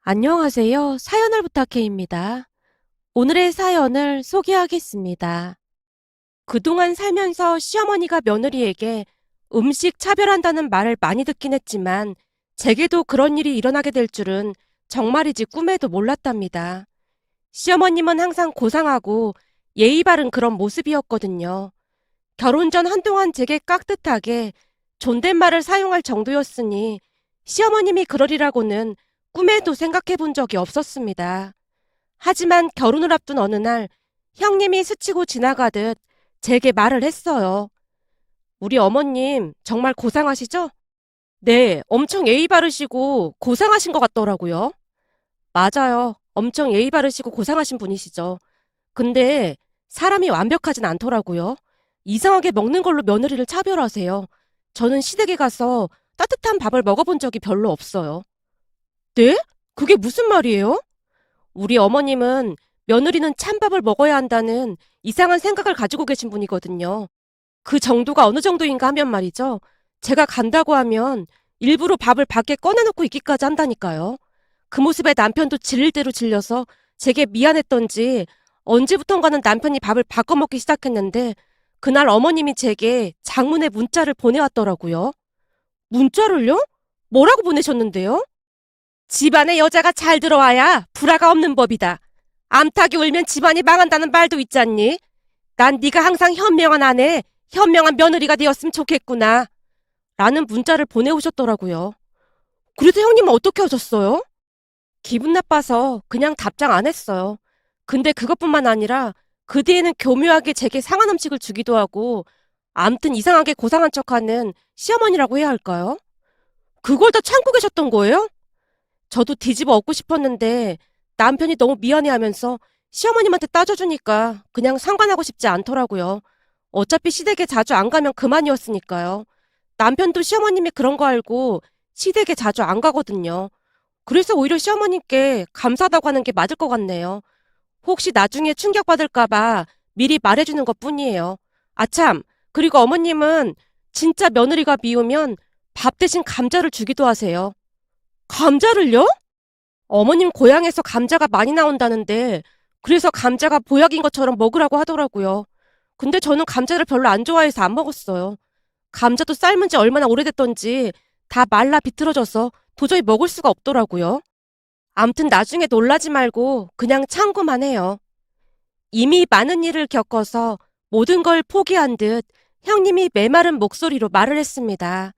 안녕하세요. 사연을 부탁해입니다. 오늘의 사연을 소개하겠습니다. 그동안 살면서 시어머니가 며느리에게 음식 차별한다는 말을 많이 듣긴 했지만 제게도 그런 일이 일어나게 될 줄은 정말이지 꿈에도 몰랐답니다. 시어머님은 항상 고상하고 예의 바른 그런 모습이었거든요. 결혼 전 한동안 제게 깍듯하게 존댓말을 사용할 정도였으니 시어머님이 그러리라고는 꿈에도 생각해 본 적이 없었습니다. 하지만 결혼을 앞둔 어느 날 형님이 스치고 지나가듯 제게 말을 했어요. 우리 어머님 정말 고상하시죠? 네, 엄청 예의 바르시고 고상하신 것 같더라고요. 맞아요. 엄청 예의 바르시고 고상하신 분이시죠. 근데 사람이 완벽하진 않더라고요. 이상하게 먹는 걸로 며느리를 차별하세요. 저는 시댁에 가서 따뜻한 밥을 먹어본 적이 별로 없어요. 네? 그게 무슨 말이에요? 우리 어머님은 며느리는 찬밥을 먹어야 한다는 이상한 생각을 가지고 계신 분이거든요. 그 정도가 어느 정도인가 하면 말이죠. 제가 간다고 하면 일부러 밥을 밖에 꺼내놓고 있기까지 한다니까요. 그 모습에 남편도 질릴 대로 질려서 제게 미안했던지 언제부턴가는 남편이 밥을 바꿔 먹기 시작했는데 그날 어머님이 제게 장문의 문자를 보내왔더라고요. 문자를요? 뭐라고 보내셨는데요? 집안에 여자가 잘 들어와야 불화가 없는 법이다. 암탉이 울면 집안이 망한다는 말도 있잖니. 난 네가 항상 현명한 아내, 현명한 며느리가 되었으면 좋겠구나. 라는 문자를 보내오셨더라고요. 그래서 형님은 어떻게 하셨어요? 기분 나빠서 그냥 답장 안 했어요. 근데 그것뿐만 아니라 그 뒤에는 교묘하게 제게 상한 음식을 주기도 하고 암튼 이상하게 고상한 척하는 시어머니라고 해야 할까요? 그걸 다 참고 계셨던 거예요? 저도 뒤집어 엎고 싶었는데 남편이 너무 미안해하면서 시어머님한테 따져주니까 그냥 상관하고 싶지 않더라고요. 어차피 시댁에 자주 안 가면 그만이었으니까요. 남편도 시어머님이 그런 거 알고 시댁에 자주 안 가거든요. 그래서 오히려 시어머님께 감사하다고 하는 게 맞을 것 같네요. 혹시 나중에 충격받을까봐 미리 말해주는 것 뿐이에요. 아참, 그리고 어머님은 진짜 며느리가 미우면 밥 대신 감자를 주기도 하세요. 감자를요? 어머님 고향에서 감자가 많이 나온다는데 그래서 감자가 보약인 것처럼 먹으라고 하더라고요. 근데 저는 감자를 별로 안 좋아해서 안 먹었어요. 감자도 삶은 지 얼마나 오래됐던지 다 말라 비틀어져서 도저히 먹을 수가 없더라고요. 암튼 나중에 놀라지 말고 그냥 참고만 해요. 이미 많은 일을 겪어서 모든 걸 포기한 듯 형님이 메마른 목소리로 말을 했습니다.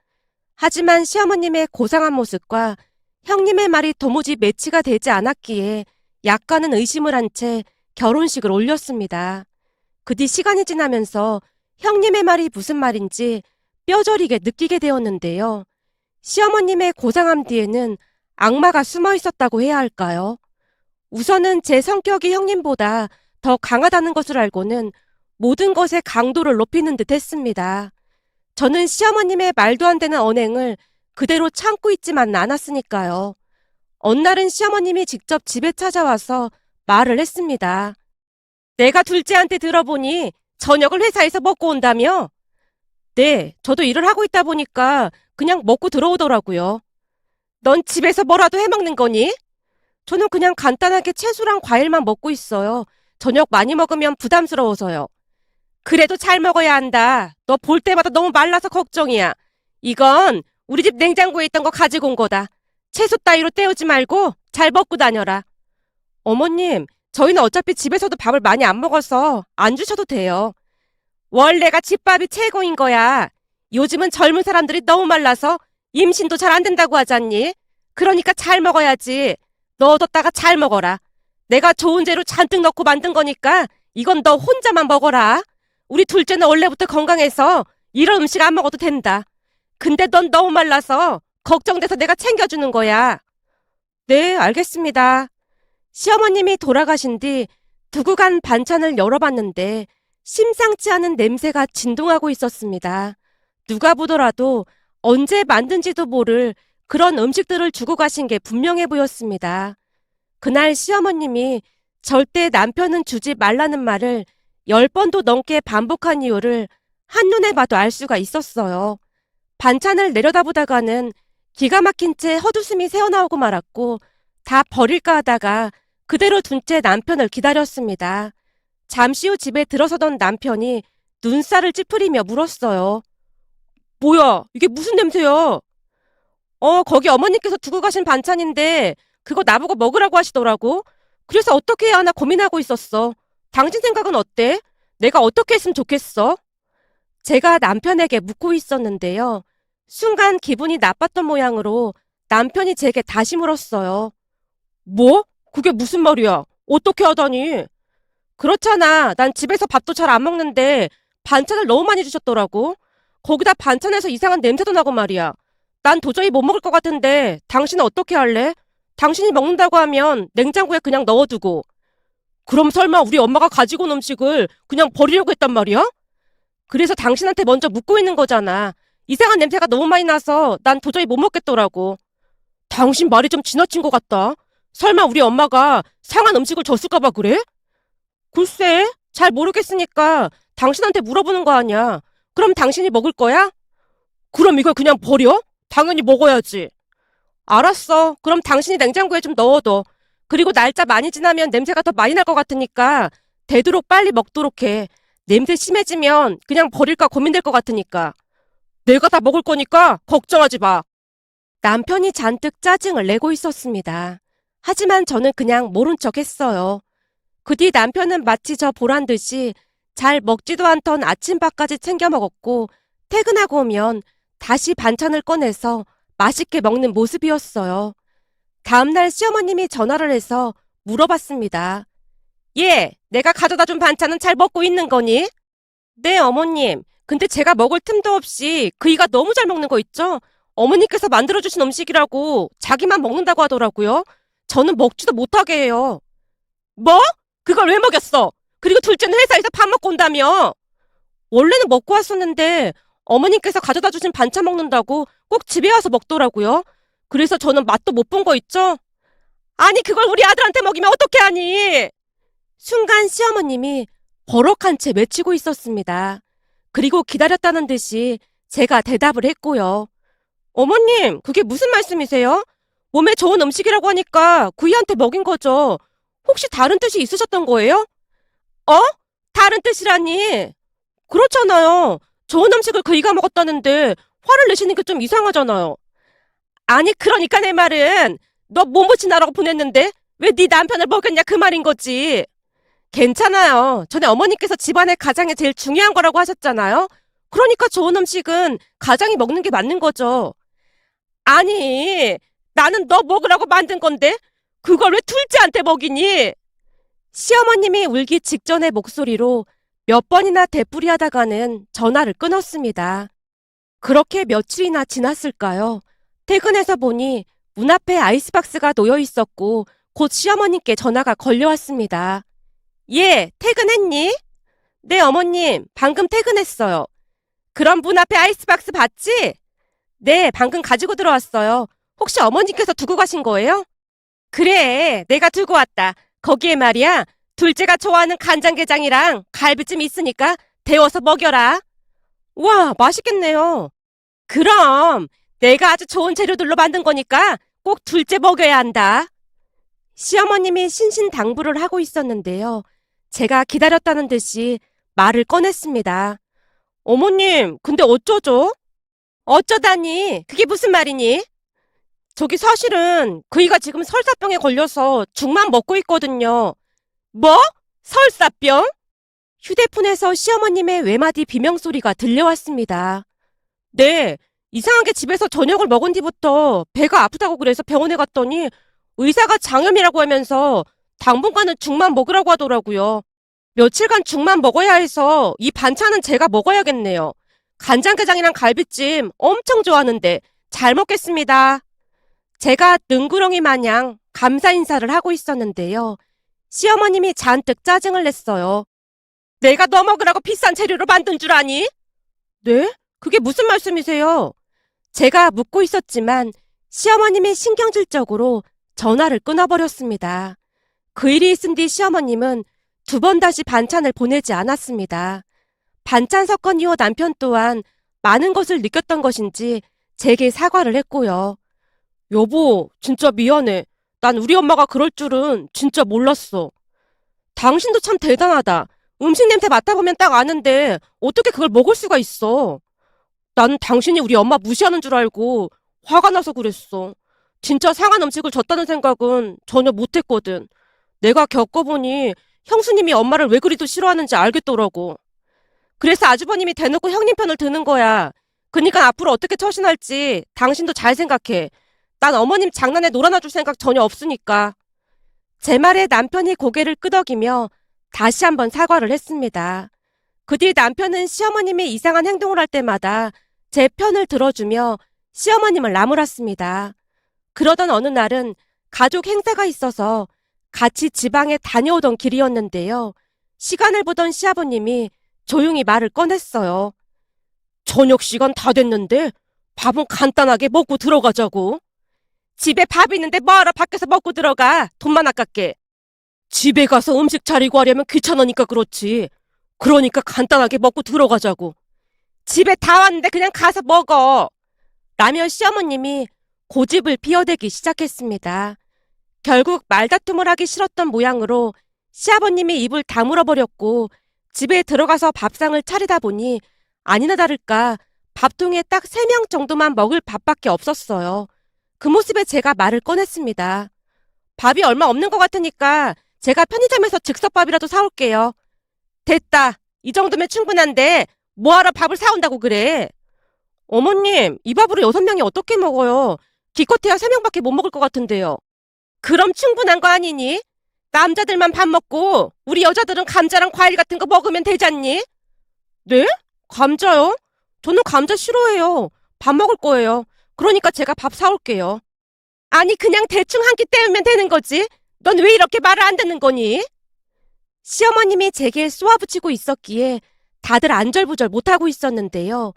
하지만 시어머님의 고상한 모습과 형님의 말이 도무지 매치가 되지 않았기에 약간은 의심을 한 채 결혼식을 올렸습니다. 그 뒤 시간이 지나면서 형님의 말이 무슨 말인지 뼈저리게 느끼게 되었는데요. 시어머님의 고상함 뒤에는 악마가 숨어 있었다고 해야 할까요? 우선은 제 성격이 형님보다 더 강하다는 것을 알고는 모든 것의 강도를 높이는 듯 했습니다. 저는 시어머님의 말도 안 되는 언행을 그대로 참고 있지만 않았으니까요. 어느 날은 시어머님이 직접 집에 찾아와서 말을 했습니다. 내가 둘째한테 들어보니 저녁을 회사에서 먹고 온다며? 네, 저도 일을 하고 있다 보니까 그냥 먹고 들어오더라고요. 넌 집에서 뭐라도 해먹는 거니? 저는 그냥 간단하게 채소랑 과일만 먹고 있어요. 저녁 많이 먹으면 부담스러워서요. 그래도 잘 먹어야 한다. 너 볼 때마다 너무 말라서 걱정이야. 이건 우리 집 냉장고에 있던 거 가지고 온 거다. 채소 따위로 때우지 말고 잘 먹고 다녀라. 어머님, 저희는 어차피 집에서도 밥을 많이 안 먹어서 안 주셔도 돼요. 원래가 집밥이 최고인 거야. 요즘은 젊은 사람들이 너무 말라서 임신도 잘 안 된다고 하잖니. 그러니까 잘 먹어야지. 너 얻었다가 잘 먹어라. 내가 좋은 재료 잔뜩 넣고 만든 거니까 이건 너 혼자만 먹어라. 우리 둘째는 원래부터 건강해서 이런 음식 안 먹어도 된다. 근데 넌 너무 말라서 걱정돼서 내가 챙겨주는 거야. 네, 알겠습니다. 시어머님이 돌아가신 뒤 두고 간 반찬을 열어봤는데 심상치 않은 냄새가 진동하고 있었습니다. 누가 보더라도 언제 만든지도 모를 그런 음식들을 주고 가신 게 분명해 보였습니다. 그날 시어머님이 절대 남편은 주지 말라는 말을 10번도 넘게 반복한 이유를 한눈에 봐도 알 수가 있었어요. 반찬을 내려다보다가는 기가 막힌 채 헛웃음이 새어나오고 말았고 다 버릴까 하다가 그대로 둔 채 남편을 기다렸습니다. 잠시 후 집에 들어서던 남편이 눈살을 찌푸리며 물었어요. 뭐야, 이게 무슨 냄새야? 거기 어머니께서 두고 가신 반찬인데 그거 나보고 먹으라고 하시더라고. 그래서 어떻게 해야 하나 고민하고 있었어. 당신 생각은 어때? 내가 어떻게 했으면 좋겠어? 제가 남편에게 묻고 있었는데요. 순간 기분이 나빴던 모양으로 남편이 제게 다시 물었어요. 뭐? 그게 무슨 말이야? 어떻게 하다니? 그렇잖아. 난 집에서 밥도 잘 안 먹는데 반찬을 너무 많이 주셨더라고. 거기다 반찬에서 이상한 냄새도 나고 말이야. 난 도저히 못 먹을 것 같은데 당신은 어떻게 할래? 당신이 먹는다고 하면 냉장고에 그냥 넣어두고. 그럼 설마 우리 엄마가 가지고 온 음식을 그냥 버리려고 했단 말이야? 그래서 당신한테 먼저 묻고 있는 거잖아. 이상한 냄새가 너무 많이 나서 난 도저히 못 먹겠더라고. 당신 말이 좀 지나친 것 같다. 설마 우리 엄마가 상한 음식을 줬을까 봐 그래? 글쎄, 잘 모르겠으니까 당신한테 물어보는 거 아니야. 그럼 당신이 먹을 거야? 그럼 이걸 그냥 버려? 당연히 먹어야지. 알았어. 그럼 당신이 냉장고에 좀 넣어둬. 그리고 날짜 많이 지나면 냄새가 더 많이 날 것 같으니까 되도록 빨리 먹도록 해. 냄새 심해지면 그냥 버릴까 고민될 것 같으니까. 내가 다 먹을 거니까 걱정하지 마. 남편이 잔뜩 짜증을 내고 있었습니다. 하지만 저는 그냥 모른 척 했어요. 그 뒤 남편은 마치 저 보란 듯이 잘 먹지도 않던 아침밥까지 챙겨 먹었고 퇴근하고 오면 다시 반찬을 꺼내서 맛있게 먹는 모습이었어요. 다음날 시어머님이 전화를 해서 물어봤습니다. 예, 내가 가져다 준 반찬은 잘 먹고 있는 거니? 네, 어머님. 근데 제가 먹을 틈도 없이 그이가 너무 잘 먹는 거 있죠? 어머니께서 만들어주신 음식이라고 자기만 먹는다고 하더라고요. 저는 먹지도 못하게 해요. 뭐? 그걸 왜 먹였어? 그리고 둘째는 회사에서 밥 먹고 온다며? 원래는 먹고 왔었는데 어머니께서 가져다 주신 반찬 먹는다고 꼭 집에 와서 먹더라고요. 그래서 저는 맛도 못 본 거 있죠? 아니, 그걸 우리 아들한테 먹이면 어떻게 하니? 순간 시어머님이 버럭한 채 외치고 있었습니다. 그리고 기다렸다는 듯이 제가 대답을 했고요. 어머님, 그게 무슨 말씀이세요? 몸에 좋은 음식이라고 하니까 구이한테 먹인 거죠. 혹시 다른 뜻이 있으셨던 거예요? 어? 다른 뜻이라니? 그렇잖아요. 좋은 음식을 그이가 먹었다는데 화를 내시는 게 좀 이상하잖아요. 아니, 그러니까 내 말은 너 몸보신 하라고 보냈는데 왜 네 남편을 먹였냐 그 말인 거지. 괜찮아요. 전에 어머니께서 집안의 가장이 제일 중요한 거라고 하셨잖아요. 그러니까 좋은 음식은 가장이 먹는 게 맞는 거죠. 아니, 나는 너 먹으라고 만든 건데 그걸 왜 둘째한테 먹이니? 시어머님이 울기 직전의 목소리로 몇 번이나 되풀이하다가는 전화를 끊었습니다. 그렇게 며칠이나 지났을까요? 퇴근해서 보니 문 앞에 아이스박스가 놓여 있었고 곧 시어머님께 전화가 걸려왔습니다. 예, 퇴근했니? 네, 어머님, 방금 퇴근했어요. 그럼 문 앞에 아이스박스 봤지? 네, 방금 가지고 들어왔어요. 혹시 어머니께서 두고 가신 거예요? 그래, 내가 두고 왔다. 거기에 말이야, 둘째가 좋아하는 간장게장이랑 갈비찜 있으니까 데워서 먹여라. 와, 맛있겠네요. 그럼 내가 아주 좋은 재료들로 만든 거니까 꼭 둘째 먹여야 한다. 시어머님이 신신당부를 하고 있었는데요. 제가 기다렸다는 듯이 말을 꺼냈습니다. 어머님, 근데 어쩌죠? 어쩌다니? 그게 무슨 말이니? 저기 사실은 그이가 지금 설사병에 걸려서 죽만 먹고 있거든요. 뭐? 설사병? 휴대폰에서 시어머님의 외마디 비명소리가 들려왔습니다. 네, 이상하게 집에서 저녁을 먹은 뒤부터 배가 아프다고 그래서 병원에 갔더니 의사가 장염이라고 하면서 당분간은 죽만 먹으라고 하더라고요. 며칠간 죽만 먹어야 해서 이 반찬은 제가 먹어야겠네요. 간장게장이랑 갈비찜 엄청 좋아하는데 잘 먹겠습니다. 제가 능구렁이 마냥 감사 인사를 하고 있었는데요. 시어머님이 잔뜩 짜증을 냈어요. 내가 너 먹으라고 비싼 재료로 만든 줄 아니? 네? 그게 무슨 말씀이세요? 제가 묻고 있었지만 시어머님이 신경질적으로 전화를 끊어버렸습니다. 그 일이 있은 뒤 시어머님은 두 번 다시 반찬을 보내지 않았습니다. 반찬 사건 이후 남편 또한 많은 것을 느꼈던 것인지 제게 사과를 했고요. 여보, 진짜 미안해. 난 우리 엄마가 그럴 줄은 진짜 몰랐어. 당신도 참 대단하다. 음식 냄새 맡아보면 딱 아는데 어떻게 그걸 먹을 수가 있어. 난 당신이 우리 엄마 무시하는 줄 알고 화가 나서 그랬어. 진짜 상한 음식을 줬다는 생각은 전혀 못했거든. 내가 겪어보니 형수님이 엄마를 왜 그리도 싫어하는지 알겠더라고. 그래서 아주버님이 대놓고 형님 편을 드는 거야. 그러니까 앞으로 어떻게 처신할지 당신도 잘 생각해. 난 어머님 장난에 놀아나줄 생각 전혀 없으니까. 제 말에 남편이 고개를 끄덕이며 다시 한번 사과를 했습니다. 그 뒤 남편은 시어머님이 이상한 행동을 할 때마다 제 편을 들어주며 시어머님을 나무랐습니다. 그러던 어느 날은 가족 행사가 있어서 같이 지방에 다녀오던 길이었는데요. 시간을 보던 시아버님이 조용히 말을 꺼냈어요. 저녁 시간 다 됐는데 밥은 간단하게 먹고 들어가자고. 집에 밥 있는데 뭐하러 밖에서 먹고 들어가. 돈만 아깝게. 집에 가서 음식 차리고 하려면 귀찮으니까 그렇지. 그러니까 간단하게 먹고 들어가자고. 집에 다 왔는데 그냥 가서 먹어. 라며 시어머님이 고집을 피워대기 시작했습니다. 결국 말다툼을 하기 싫었던 모양으로 시아버님이 입을 다물어 버렸고 집에 들어가서 밥상을 차리다 보니 아니나 다를까 밥통에 딱 3명 정도만 먹을 밥밖에 없었어요. 그 모습에 제가 말을 꺼냈습니다. 밥이 얼마 없는 것 같으니까 제가 편의점에서 즉석밥이라도 사올게요. 됐다. 이 정도면 충분한데 뭐하러 밥을 사온다고 그래. 어머님, 이 밥으로 6명이 어떻게 먹어요? 기껏해야 3명밖에 못 먹을 것 같은데요. 그럼 충분한 거 아니니? 남자들만 밥 먹고 우리 여자들은 감자랑 과일 같은 거 먹으면 되잖니? 네? 감자요? 저는 감자 싫어해요. 밥 먹을 거예요. 그러니까 제가 밥 사올게요. 아니 그냥 대충 한 끼 때우면 되는 거지. 넌 왜 이렇게 말을 안 듣는 거니? 시어머님이 제게 쏘아붙이고 있었기에 다들 안절부절 못하고 있었는데요.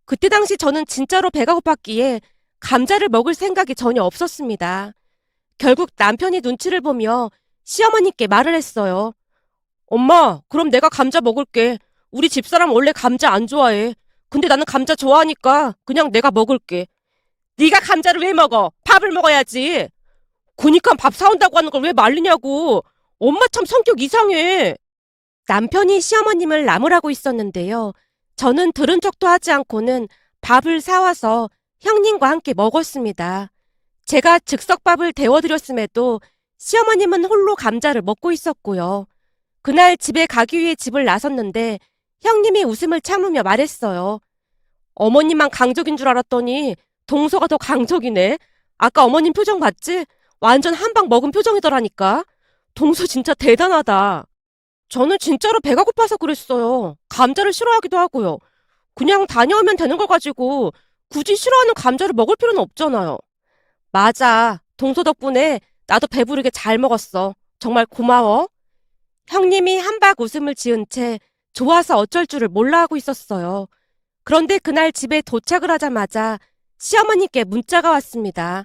그때 당시 저는 진짜로 배가 고팠기에 감자를 먹을 생각이 전혀 없었습니다. 결국 남편이 눈치를 보며 시어머니께 말을 했어요. 엄마, 그럼 내가 감자 먹을게. 우리 집사람 원래 감자 안 좋아해. 근데 나는 감자 좋아하니까 그냥 내가 먹을게. 네가 감자를 왜 먹어? 밥을 먹어야지. 그니까 밥 사온다고 하는 걸 왜 말리냐고. 엄마 참 성격 이상해. 남편이 시어머님을 나무라고 있었는데요. 저는 들은 척도 하지 않고는 밥을 사와서 형님과 함께 먹었습니다. 제가 즉석밥을 데워드렸음에도 시어머님은 홀로 감자를 먹고 있었고요. 그날 집에 가기 위해 집을 나섰는데 형님이 웃음을 참으며 말했어요. 어머님만 강적인 줄 알았더니 동서가 더 강적이네. 아까 어머님 표정 봤지? 완전 한 방 먹은 표정이더라니까. 동서 진짜 대단하다. 저는 진짜로 배가 고파서 그랬어요. 감자를 싫어하기도 하고요. 그냥 다녀오면 되는 걸 가지고 굳이 싫어하는 감자를 먹을 필요는 없잖아요. 맞아. 동서 덕분에 나도 배부르게 잘 먹었어. 정말 고마워. 형님이 한박 웃음을 지은 채 좋아서 어쩔 줄을 몰라 하고 있었어요. 그런데 그날 집에 도착을 하자마자 시어머니께 문자가 왔습니다.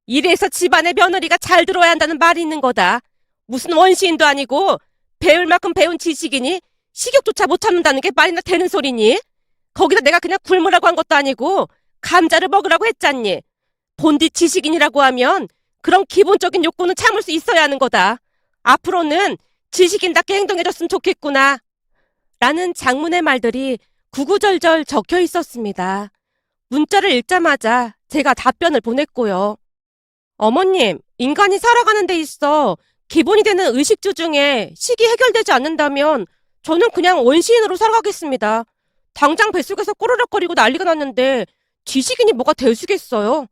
이래서 집안의 며느리가 잘 들어야 한다는 말이 있는 거다. 무슨 원시인도 아니고 배울 만큼 배운 지식이니 식욕조차 못 참는다는 게 말이나 되는 소리니? 거기다 내가 그냥 굶으라고 한 것도 아니고 감자를 먹으라고 했잖니. 본디 지식인이라고 하면 그런 기본적인 욕구는 참을 수 있어야 하는 거다. 앞으로는 지식인답게 행동해줬으면 좋겠구나. 라는 장문의 말들이 구구절절 적혀 있었습니다. 문자를 읽자마자 제가 답변을 보냈고요. 어머님, 인간이 살아가는 데 있어 기본이 되는 의식주 중에 식이 해결되지 않는다면 저는 그냥 원시인으로 살아가겠습니다. 당장 뱃속에서 꼬르륵거리고 난리가 났는데 지식인이 뭐가 될 수겠어요?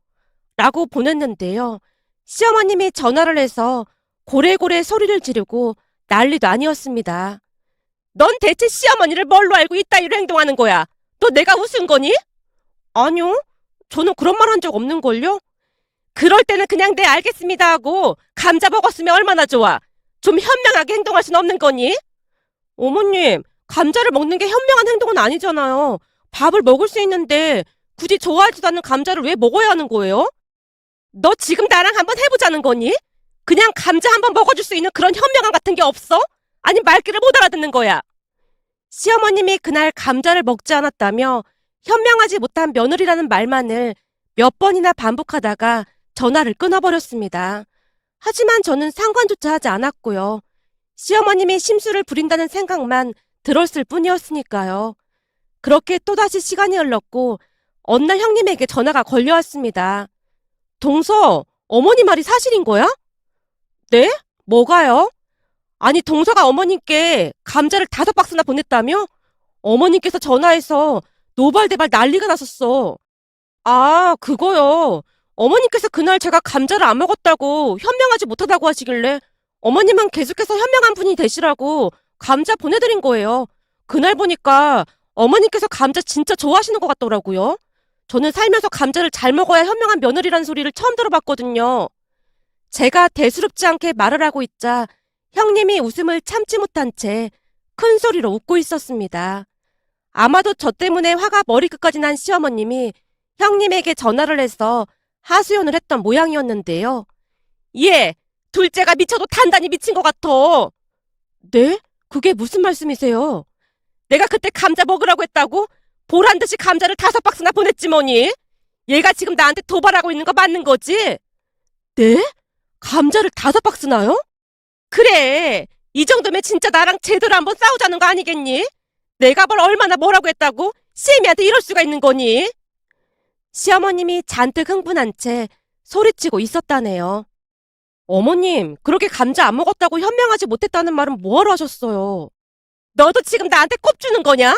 라고 보냈는데요. 시어머님이 전화를 해서 고래고래 소리를 지르고 난리도 아니었습니다. 넌 대체 시어머니를 뭘로 알고 이따위로 행동하는 거야? 너 내가 웃은 거니? 아니요. 저는 그런 말 한 적 없는걸요? 그럴 때는 그냥 네 알겠습니다 하고 감자 먹었으면 얼마나 좋아. 좀 현명하게 행동할 순 없는 거니? 어머님, 감자를 먹는 게 현명한 행동은 아니잖아요. 밥을 먹을 수 있는데 굳이 좋아하지도 않는 감자를 왜 먹어야 하는 거예요? 너 지금 나랑 한번 해보자는 거니? 그냥 감자 한번 먹어줄 수 있는 그런 현명함 같은 게 없어? 아니 말귀를 못 알아듣는 거야. 시어머님이 그날 감자를 먹지 않았다며 현명하지 못한 며느리라는 말만을 몇 번이나 반복하다가 전화를 끊어버렸습니다. 하지만 저는 상관조차 하지 않았고요. 시어머님이 심술을 부린다는 생각만 들었을 뿐이었으니까요. 그렇게 또다시 시간이 흘렀고 어느 날 형님에게 전화가 걸려왔습니다. 동서, 어머니 말이 사실인 거야? 네? 뭐가요? 아니, 동서가 어머님께 감자를 5박스나 보냈다며? 어머님께서 전화해서 노발대발 난리가 났었어. 아, 그거요. 어머님께서 그날 제가 감자를 안 먹었다고 현명하지 못하다고 하시길래 어머님은 계속해서 현명한 분이 되시라고 감자 보내드린 거예요. 그날 보니까 어머님께서 감자 진짜 좋아하시는 것 같더라고요. 저는 살면서 감자를 잘 먹어야 현명한 며느리라는 소리를 처음 들어봤거든요. 제가 대수롭지 않게 말을 하고 있자 형님이 웃음을 참지 못한 채 큰 소리로 웃고 있었습니다. 아마도 저 때문에 화가 머리끝까지 난 시어머님이 형님에게 전화를 해서 하소연을 했던 모양이었는데요. 예, 둘째가 미쳐도 단단히 미친 것 같아. 네? 그게 무슨 말씀이세요? 내가 그때 감자 먹으라고 했다고 보란 듯이 감자를 5박스나 보냈지 뭐니? 얘가 지금 나한테 도발하고 있는 거 맞는 거지? 네? 감자를 5박스나요? 그래, 이 정도면 진짜 나랑 제대로 한번 싸우자는 거 아니겠니? 내가 뭘 얼마나 뭐라고 했다고 시애미한테 이럴 수가 있는 거니? 시어머님이 잔뜩 흥분한 채 소리치고 있었다네요. 어머님, 그렇게 감자 안 먹었다고 현명하지 못했다는 말은 뭐하러 하셨어요? 너도 지금 나한테 꼽주는 거냐?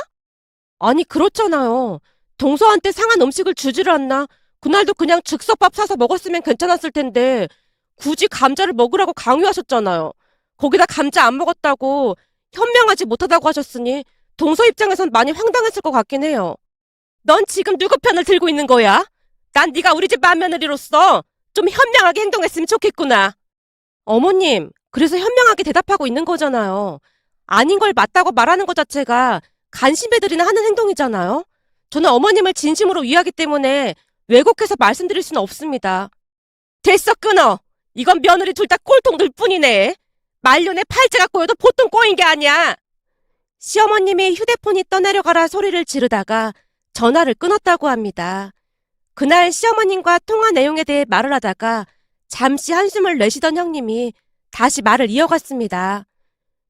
아니, 그렇잖아요. 동서한테 상한 음식을 주지를 않나? 그날도 그냥 즉석밥 사서 먹었으면 괜찮았을 텐데 굳이 감자를 먹으라고 강요하셨잖아요. 거기다 감자 안 먹었다고 현명하지 못하다고 하셨으니 동서 입장에선 많이 황당했을 것 같긴 해요. 넌 지금 누구 편을 들고 있는 거야? 난 네가 우리 집 맏며느리로서 좀 현명하게 행동했으면 좋겠구나. 어머님, 그래서 현명하게 대답하고 있는 거잖아요. 아닌 걸 맞다고 말하는 것 자체가 간신배들이나 하는 행동이잖아요. 저는 어머님을 진심으로 위하기 때문에 왜곡해서 말씀드릴 수는 없습니다. 됐어, 끊어. 이건 며느리 둘 다 꼴통들 뿐이네. 말년에 팔자가 꼬여도 보통 꼬인 게 아니야. 시어머님이 휴대폰이 떠내려가라 소리를 지르다가 전화를 끊었다고 합니다. 그날 시어머님과 통화 내용에 대해 말을 하다가 잠시 한숨을 내쉬던 형님이 다시 말을 이어갔습니다.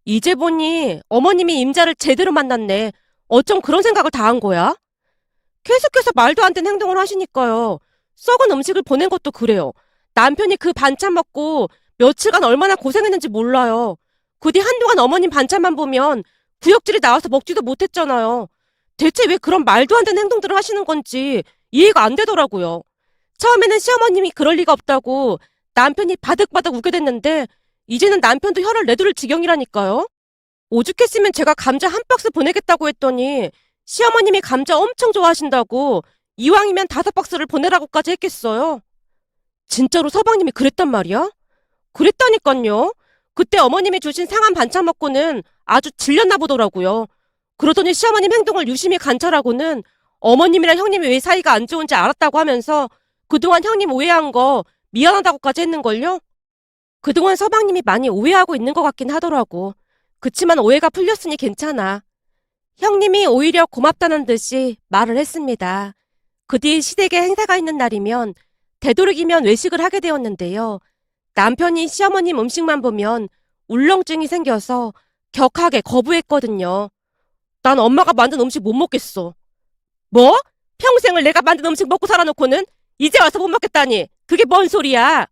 이제 보니 어머님이 임자를 제대로 만났네. 어쩜 그런 생각을 다 한 거야? 계속해서 말도 안 되는 행동을 하시니까요. 썩은 음식을 보낸 것도 그래요. 남편이 그 반찬 먹고 며칠간 얼마나 고생했는지 몰라요. 부디 한동안 어머님 반찬만 보면 구역질이 나와서 먹지도 못했잖아요. 대체 왜 그런 말도 안 되는 행동들을 하시는 건지 이해가 안 되더라고요. 처음에는 시어머님이 그럴 리가 없다고 남편이 바득바득 웃게 됐는데 이제는 남편도 혀를 내두를 지경이라니까요. 오죽했으면 제가 감자 1박스 보내겠다고 했더니 시어머님이 감자 엄청 좋아하신다고 이왕이면 5박스를 보내라고까지 했겠어요. 진짜로 서방님이 그랬단 말이야? 그랬다니깐요. 그때 어머님이 주신 상한 반찬 먹고는 아주 질렸나 보더라고요. 그러더니 시어머님 행동을 유심히 관찰하고는 어머님이랑 형님이 왜 사이가 안 좋은지 알았다고 하면서 그동안 형님 오해한 거 미안하다고까지 했는걸요? 그동안 서방님이 많이 오해하고 있는 것 같긴 하더라고. 그치만 오해가 풀렸으니 괜찮아. 형님이 오히려 고맙다는 듯이 말을 했습니다. 그 뒤 시댁에 행사가 있는 날이면 되도록이면 외식을 하게 되었는데요. 남편이 시어머님 음식만 보면 울렁증이 생겨서 격하게 거부했거든요. 난 엄마가 만든 음식 못 먹겠어. 뭐? 평생을 내가 만든 음식 먹고 살아놓고는 이제 와서 못 먹겠다니. 그게 뭔 소리야?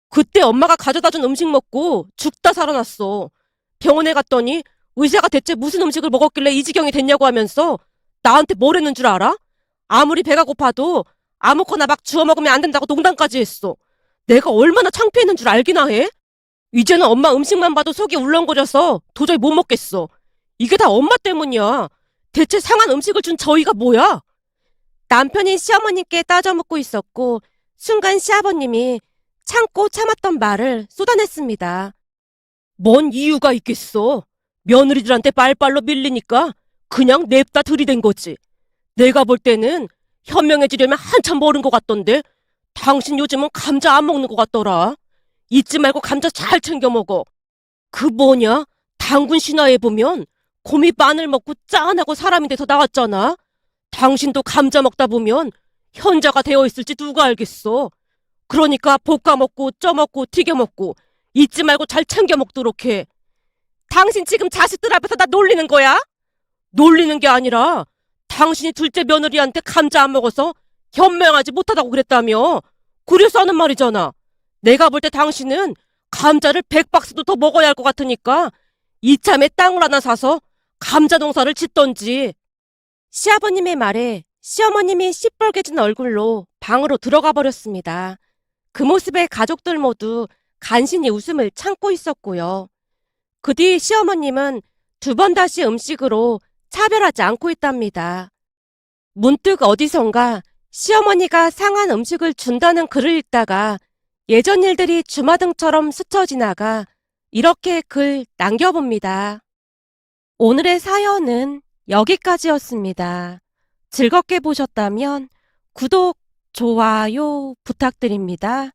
그때 엄마가 가져다 준 음식 먹고 죽다 살아났어. 병원에 갔더니 의사가 대체 무슨 음식을 먹었길래 이 지경이 됐냐고 하면서 나한테 뭘 했는 줄 알아? 아무리 배가 고파도 아무거나 막 주워 먹으면 안 된다고 농담까지 했어. 내가 얼마나 창피했는 줄 알기나 해? 이제는 엄마 음식만 봐도 속이 울렁거려서 도저히 못 먹겠어. 이게 다 엄마 때문이야. 대체 상한 음식을 준 저희가 뭐야? 남편이 시어머님께 따져묻고 있었고 순간 시아버님이 참고 참았던 말을 쏟아냈습니다. 뭔 이유가 있겠어? 며느리들한테 빨빨로 밀리니까 그냥 냅다 들이댄 거지. 내가 볼 때는 현명해지려면 한참 멀은 것 같던데 당신 요즘은 감자 안 먹는 것 같더라. 잊지 말고 감자 잘 챙겨 먹어. 그 뭐냐? 당군 신화에 보면 곰이 마늘 먹고 짠하고 사람이 돼서 나왔잖아. 당신도 감자 먹다 보면 현자가 되어 있을지 누가 알겠어. 그러니까 볶아 먹고 쪄 먹고 튀겨 먹고 잊지 말고 잘 챙겨 먹도록 해. 당신 지금 자식들 앞에서 나 놀리는 거야? 놀리는 게 아니라 당신이 둘째 며느리한테 감자 안 먹어서 현명하지 못하다고 그랬다며. 그래서 하는 말이잖아. 내가 볼 때 당신은 감자를 100박스도 더 먹어야 할 것 같으니까 이참에 땅을 하나 사서 감자 농사를 짓던지. 시아버님의 말에 시어머님이 시뻘개진 얼굴로 방으로 들어가 버렸습니다. 그 모습에 가족들 모두 간신히 웃음을 참고 있었고요. 그 뒤 시어머님은 두 번 다시 음식으로 차별하지 않고 있답니다. 문득 어디선가 시어머니가 상한 음식을 준다는 글을 읽다가 예전 일들이 주마등처럼 스쳐 지나가 이렇게 글 남겨봅니다. 오늘의 사연은 여기까지였습니다. 즐겁게 보셨다면 구독, 좋아요 부탁드립니다.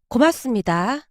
고맙습니다.